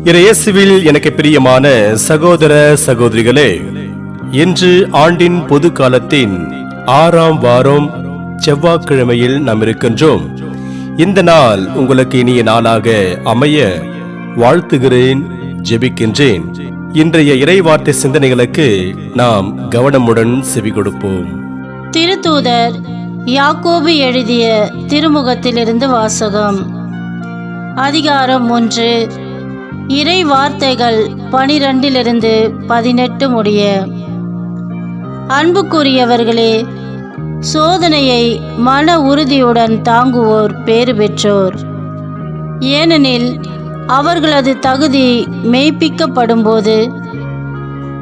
இயேசுவில் எனக்கு பிரியமான சகோதர சகோதரிகளே, இன்று ஆண்டின் பொது காலத்தின் 6ஆம் வாரம் செவ்வாய்க்கிழமையில் நாம் இருக்கின்றோம். இந்த நாள் உங்களுக்கு இனிய நாளாக அமைய வாழ்த்துகிறேன், ஜெபிக்கின்றேன். இன்றைய இறைவார்த்தை சிந்தனைகளுக்கு நாம் கவனமுடன் செவி கொடுப்போம். திருத்தூதர் யாக்கோபு எழுதிய திருமுகத்திலிருந்து வாசகம். அதிகாரம் 1. இறை வார்த்தைகள் 12-18 முடிய. அன்புக்குரியவர்களே, சோதனையை மன உறுதியுடன் தாங்குவோர் பேறு பெற்றோர். ஏனெனில் அவர்களது தகுதி மெய்ப்பிக்கப்படும்போது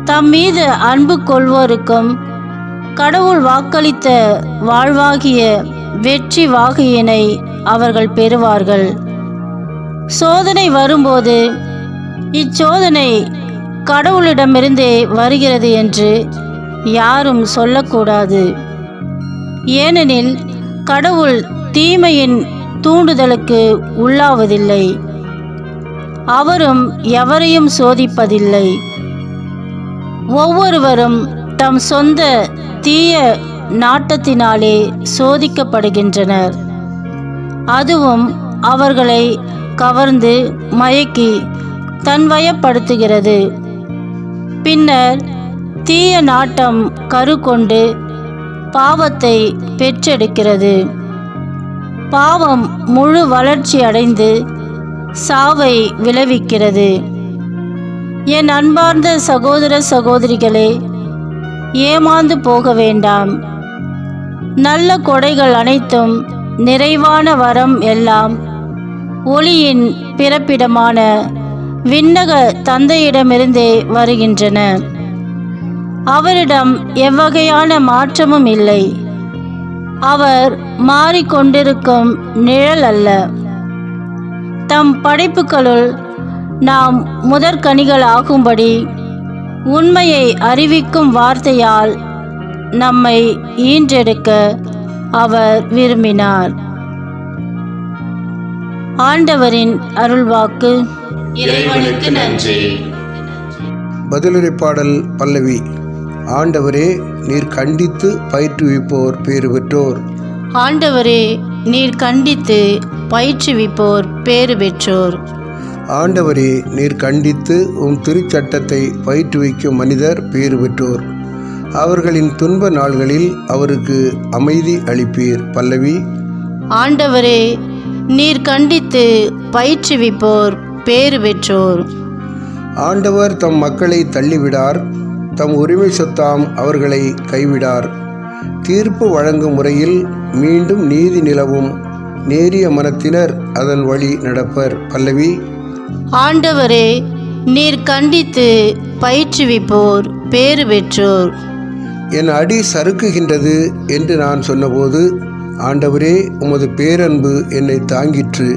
தம் மீது அன்பு கொள்வோருக்கும் கடவுள் வாக்களித்த வாழ்வாகிய வெற்றி வாகையினை அவர்கள் பெறுவார்கள். சோதனை வரும்போது இச்சோதனை கடவுளிடமிருந்தே வருகிறது என்று யாரும் சொல்லக்கூடாது. ஏனெனில் கடவுள் தீமையின் தூண்டுதலுக்கு உள்ளாவதில்லை, அவரும் எவரையும் சோதிப்பதில்லை. ஒவ்வொருவரும் தம் சொந்த தீய நாட்டத்தினாலே சோதிக்கப்படுகின்றனர். அதுவும் அவர்களை கவர்ந்து மயக்கி தன்வயப்படுத்துகிறது. பின்னர் தீய நாட்டம் கருக்கொண்டு பாவத்தை பெற்றெடுக்கிறது. பாவம் முழு வளர்ச்சி அடைந்து சாவை விளைவிக்கிறது. என் அன்பார்ந்த சகோதர சகோதரிகளே, ஏமாந்து போக வேண்டாம். நல்ல கொடைகள் அனைத்தும் நிறைவான வரம் எல்லாம் ஒளியின் பிறப்பிடமான விண்ணக தந்தையிடமிருந்தே வருகின்றன. அவரிடம் எவ்வகையான மாற்றமும் இல்லை. அவர் மாறிக்கொண்டிருக்கும் நிழல் அல்ல. தம் படைப்புகளுள் நாம் முதற்கனிகள் ஆகும்படி உண்மையை அறிவிக்கும் வார்த்தையால் நம்மை ஈன்றெடுக்க அவர் விரும்பினார். ஆண்டவரின் அருள்வாக்கு. இறைவனுக்கு நன்றி. பதிலுரை பாடல் பல்லவி. ஆண்டவரே, நீர் கண்டித்து பயிற்றுவிப்போர் பேறு பெற்றோர். ஆண்டவரே, நீர் கண்டித்து பயிற்றுவிப்போர் பேறு பெற்றோர். ஆண்டவரே, நீர் கண்டித்து உம் திருச்சட்டத்தை பயிற்றுவிக்கும் மனிதர் பேறு பெற்றோர். அவர்களின் துன்ப நாள்களில் அவருக்கு அமைதி அளிப்பீர். பல்லவி. ஆண்டவரே, நீர் கண்டித்து பயிற்றுவிப்போர் பேறு பெற்றோர். ஆண்டவர் தம் மக்களை தள்ளிவிடார், தம் உரிமை சொத்தாம் அவர்களை கைவிடார். தீர்ப்பு வழங்கும் முறையில் மீண்டும் நீதி நிலவும். நேரிய மனத்தினர் அதன் வழி நடப்பர். பல்லவி. ஆண்டவரே, நீர் கண்டித்து பயிற்றுவிப்போர் பேறு பெற்றோர். என் அடி சறுக்குகின்றது என்று நான் சொன்னபோது, ஆண்டவரே, உமது பேரன்பு என்னை தாங்கிற்று.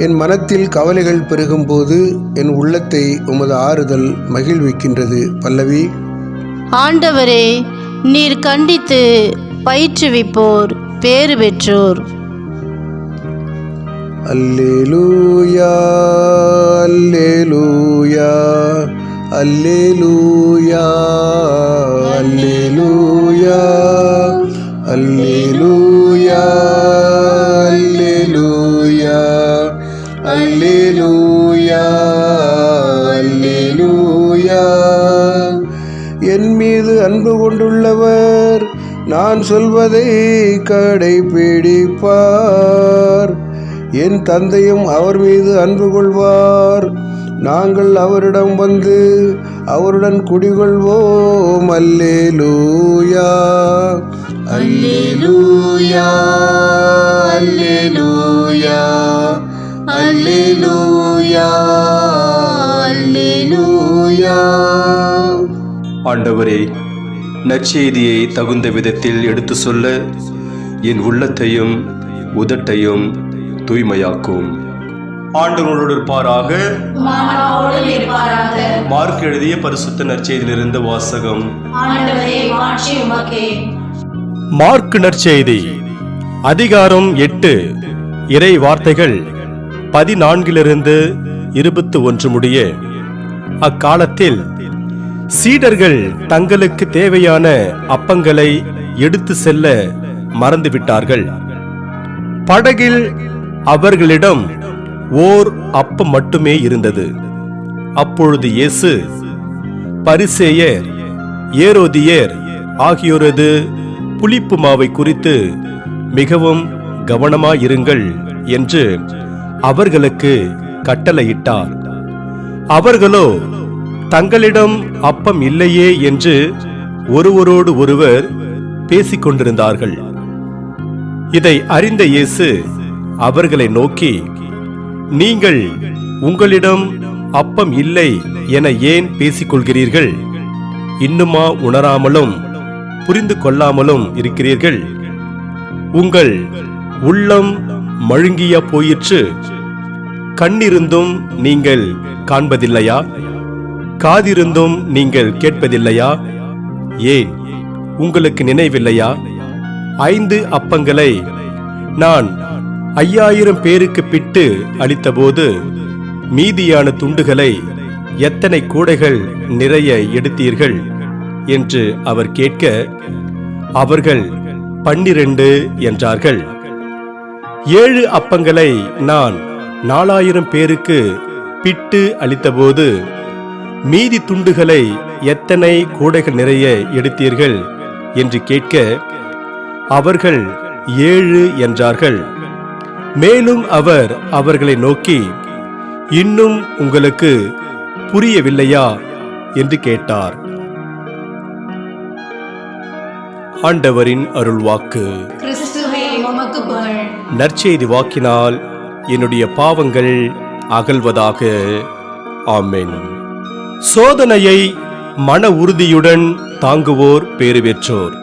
என் மனத்தில் கவலைகள் பெருகும்போது என் உள்ளத்தை உமது ஆறுதல் மகிழ்விக்கின்றது. பல்லவி. ஆண்டவரே, நீர் கண்டித்து பயிற்றுவிப்போர் பேறு பெற்றோர். அல்லேலூயா, அல்லேலூயா, அல்லேலூயா, அல்லேலூயா, அல்லேலூயா, அல்லேலூயா, அல்லேலூயா, அல்லேலூயா. என் மீது அன்பு கொண்டுள்ளவர் நான் சொல்வதை கடைபிடிப்பார். என் தந்தையும் அவர் மீது அன்பு கொள்வார். நாங்கள் அவரிடம் வந்து அவருடன் குடிகொள்வோம். அல்லேலூயா, அல்லேலூயா, அல்லேலூயா, அல்லேலூயா, அல்லேலூயா. ஆண்டவரே, நற்செய்தியை தகுந்த விதத்தில் எடுத்து சொல்ல என் உள்ளத்தையும் உதட்டையும் தூய்மையாக்கும். ஆண்டவரோடு இருப்பாராக. மார்க் எழுதிய பரிசுத்த நற்செய்தியிலிருந்து வாசகம். மார்க் நற்செய்தி அதிகாரம் 8 இறை வார்த்தைகள் 14 21 முடிய அக்காலத்தில் சீடர்கள் தங்களுக்கு தேவையான அப்பங்களை எடுத்து செல்ல மறந்துவிட்டார்கள். படகில் அவர்களிடம் ஓர் அப்பம் மட்டுமே இருந்தது. அப்பொழுது இயேசு பரிசேயர், ஏரோதியர் ஆகியோரது புளிப்பு மாவை குறித்து மிகவும் கவனமாயிருங்கள் என்று அவர்களுக்கு கட்டளையிட்டார். அவர்களோ தங்களிடம் அப்பம் இல்லையே என்று ஒருவரோடு ஒருவர் பேசிக் கொண்டிருந்தார்கள். இதை அறிந்த இயேசு அவர்களை நோக்கி, நீங்கள் உங்களிடம் அப்பம் இல்லை என ஏன் பேசிக்கொள்கிறீர்கள்? இன்னுமா உணராமலும் புரிந்து கொள்ளாமலும் இருக்கிறீர்கள்? உங்கள் உள்ளம் மழுங்கிய போயிற்று. கண்ணிருந்தும் நீங்கள் காண்பதில்லையா? காதிருந்தும் நீங்கள் கேட்பதில்லையா? ஏன் உங்களுக்கு நினைவில்லையா? 5 அப்பங்களை நான் 5000 பேருக்கு பிட்டு அளித்தபோது மீதியான துண்டுகளை எத்தனை கூடைகள் நிறைய எடுத்தீர்கள் என்று அவர் கேட்க, அவர்கள் 12 என்றார்கள். 7 அப்பங்களை நான் 4000 பேருக்கு பிட்டு அளித்தபோது மீதி துண்டுகளை எத்தனை கூடைகள் நிறைய எடுத்தீர்கள் என்று கேட்க, அவர்கள் 7 என்றார்கள். மேலும் அவர் அவர்களை நோக்கி, இன்னும் உங்களுக்கு புரியவில்லையா என்று கேட்டார். ஆண்டவரின் அருள்வாக்கு. கிறிஸ்துவே உமக்கு புகழ். நற்செய்தி வாக்கினால் என்னுடைய பாவங்கள் அகல்வதாக. ஆமென். சோதனையை மன உறுதியுடன் தாங்குவோர் பேறு பெற்றோர்.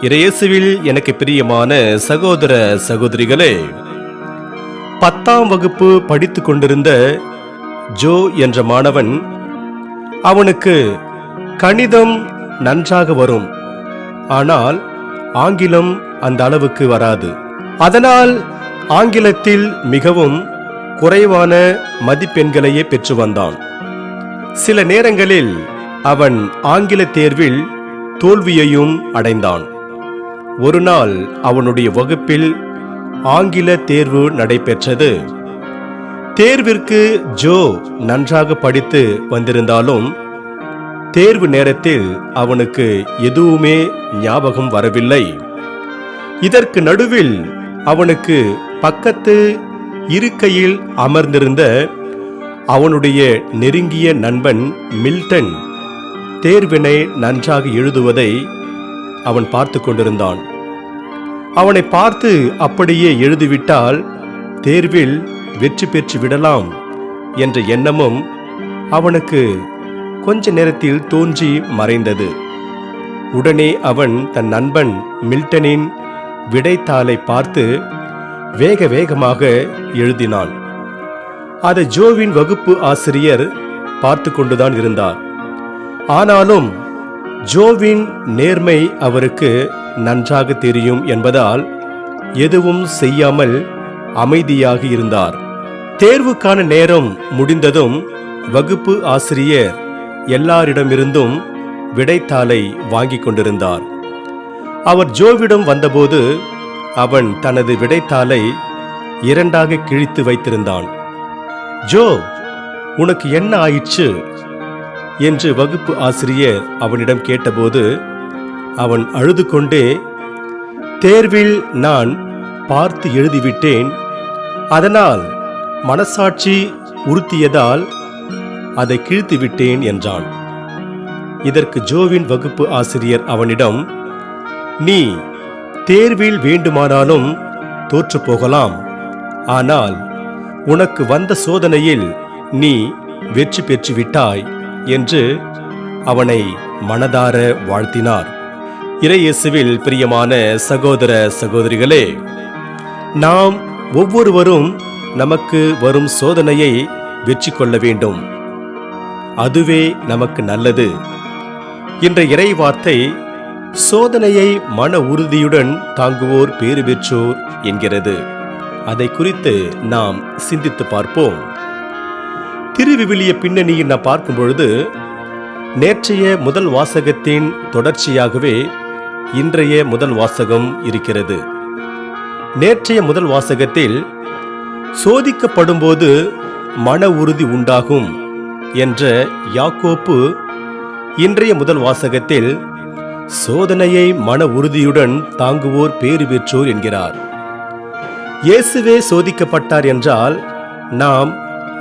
இயேசுவில் எனக்கு பிரியமான சகோதர சகோதரிகளே, 10ஆம் வகுப்பு படித்துக் கொண்டிருந்த ஜோ என்ற மாணவன், அவனுக்கு கணிதம் நன்றாக வரும், ஆனால் ஆங்கிலம் அந்த அளவுக்கு வராது. அதனால் ஆங்கிலத்தில் மிகவும் குறைவான மதிப்பெண்களையே பெற்று வந்தான். சில நேரங்களில் அவன் ஆங்கில தேர்வில் தோல்வியையும் அடைந்தான். ஒரு நாள் அவனுடைய வகுப்பில் ஆங்கில தேர்வு நடைபெற்றது. தேர்விற்கு ஜோ நன்றாக படித்து வந்திருந்தாலும் தேர்வு நேரத்தில் அவனுக்கு எதுவுமே ஞாபகம் வரவில்லை. இதற்கு நடுவில் அவனுக்கு பக்கத்து இருக்கையில் அமர்ந்திருந்த அவனுடைய நெருங்கிய நண்பன் மில்டன் தேர்வினை நன்றாக எழுதுவதை அவன் பார்த்து கொண்டிருந்தான். அவனை பார்த்து அப்படியே எழுதிவிட்டால் தேர்வில் வெற்றி பெற்று விடலாம் என்ற எண்ணமும் அவனுக்கு கொஞ்ச நேரத்தில் தோன்றி மறைந்தது. உடனே அவன் தன் நண்பன் மில்டனின் விடைத்தாளை பார்த்து வேக வேகமாக எழுதினான். அதை ஜோவின் வகுப்பு ஆசிரியர் பார்த்து கொண்டுதான் இருந்தார். ஆனாலும் ஜோவின் நேர்மை அவருக்கு நன்றாக தெரியும் என்பதால் எதுவும் செய்யாமல் அமைதியாக இருந்தார். தேர்வுக்கான நேரம் முடிந்ததும் வகுப்பு ஆசிரியர் எல்லாரிடமிருந்தும் விடைத்தாளை வாங்கிக் கொண்டிருந்தார். அவர் ஜோவிடம் வந்தபோது அவன் தனது விடைத்தாளை 2ஆக கிழித்து வைத்திருந்தான். ஜோ, உனக்கு என்ன ஆயிற்று என்று வகுப்பு ஆசிரியர் அவனிடம் கேட்டபோது அவன் அழுது கொண்டே, தேர்வில் நான் பார்த்து எழுதிவிட்டேன், அதனால் மனசாட்சி உறுத்தியதால் அதை கிழித்து விட்டேன் என்றான். இதற்கு ஜோவின் வகுப்பு ஆசிரியர் அவனிடம், நீ தேர்வில் வேண்டுமானாலும் தோற்று போகலாம், ஆனால் உனக்கு வந்த சோதனையில் நீ வெற்றி பெற்றுவிட்டாய் என்று அவனை மனதார வாழ்த்தினார். இறையேசுவில் பிரியமான சகோதர சகோதரிகளே, நாம் ஒவ்வொருவரும் நமக்கு வரும் சோதனையை வெற்றி கொள்ள வேண்டும். அதுவே நமக்கு நல்லது. இன்றைய இறை வார்த்தை சோதனையை மன உறுதியுடன் தாங்குவோர் பேறு பெற்றோர் என்கிறது. அதை குறித்து நாம் சிந்தித்து பார்ப்போம். திருவிவிலிய பின்னணியில் நான் பார்க்கும் பொழுது நேற்றைய முதல் வாசகத்தின் தொடர்ச்சியாகவே இன்றைய முதல் வாசகம் இருக்கிறது. நேற்றைய முதல் வாசகத்தில் சோதிக்கப்படும்போது மன உறுதி உண்டாகும் என்ற யாக்கோப்பு இன்றைய முதல் வாசகத்தில் சோதனையை மன உறுதியுடன் தாங்குவோர் பேறு பெற்றோர் என்கிறார். இயேசுவே சோதிக்கப்பட்டார் என்றால் நாம்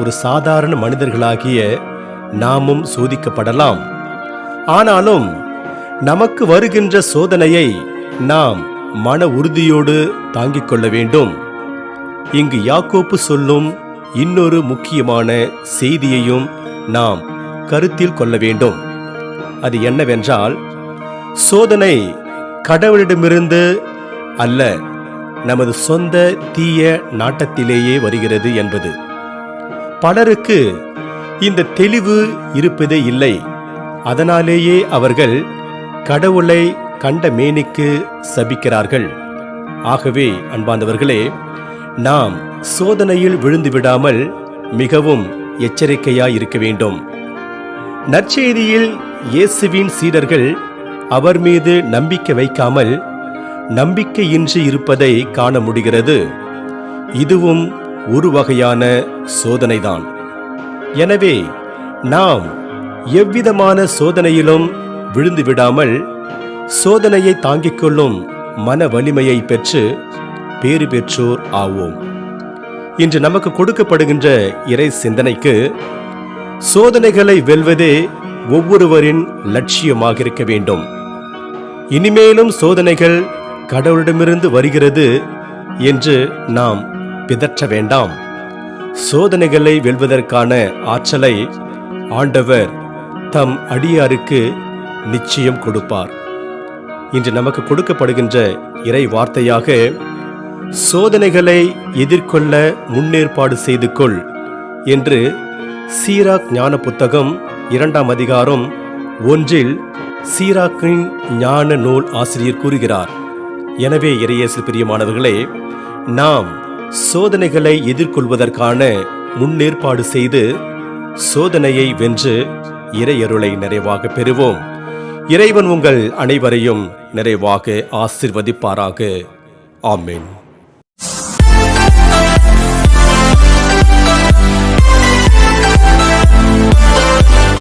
ஒரு சாதாரண மனிதர்களாகிய நாமும் சோதிக்கப்படலாம். ஆனாலும் நமக்கு வருகின்ற சோதனையை நாம் மன உறுதியோடு தாங்கிக் கொள்ள வேண்டும். இங்கு யாக்கோப்பு சொல்லும் இன்னொரு முக்கியமான செய்தியையும் நாம் கருத்தில் கொள்ள வேண்டும். அது என்னவென்றால், சோதனை கடவுளிடமிருந்து அல்ல, நமது சொந்த தீய நாட்டத்திலேயே வருகிறது என்பது. பலருக்கு இந்த தெளிவு இருப்பதே இல்லை. அதனாலேயே அவர்கள் கடவுளை கண்ட மேனிக்கு சபிக்கிறார்கள். ஆகவே அன்பார்ந்தவர்களே, நாம் சோதனையில் விழுந்து விடாமல் மிகவும் எச்சரிக்கையாய் இருக்க வேண்டும். நற்செய்தியில் இயேசுவின் சீடர்கள் அவர் மீது நம்பிக்கை வைக்காமல் நம்பிக்கையின்றி இருப்பதை காண முடிகிறது. இதுவும் ஒரு வகையான சோதனைதான். எனவே நாம் எவ்விதமான சோதனையிலும் விழுந்து விடாமல் சோதனையை தாங்கிக் கொள்ளும் மன வலிமையை பெற்று பேறு பெற்றோர் ஆவோம். இன்று நமக்கு கொடுக்கப்படுகின்ற இறை சிந்தனைக்கு சோதனைகளை வெல்வதே ஒவ்வொருவரின் லட்சியமாக இருக்க வேண்டும். இனிமேலும் சோதனைகள் கடவுளிடமிருந்து வருகிறது என்று நாம் பிதற்ற வேண்டாம். சோதனைகளை வெல்வதற்கான ஆற்றலை ஆண்டவர் தம் அடியாருக்கு நிச்சயம் கொடுப்பார். இன்று நமக்கு கொடுக்கப்படுகின்ற இறை வார்த்தையாக, சோதனைகளை எதிர்கொள்ள முன்னேற்பாடு செய்து கொள் என்று சீராக் ஞான புத்தகம் 2ஆம் அதிகாரம் 1 சீராக்கின் ஞான நூல் ஆசிரியர் கூறுகிறார். எனவே இறையேசு பிரியமானவர்களே, நாம் சோதனைகளை எதிர்கொள்வதற்கான முன்னேற்பாடு செய்து சோதனையை வென்று இறையருளை நிறைவாக பெறுவோம். இறைவன் உங்கள் அனைவரையும் நிறைவாக ஆசீர்வதிப்பாராக. ஆமென்.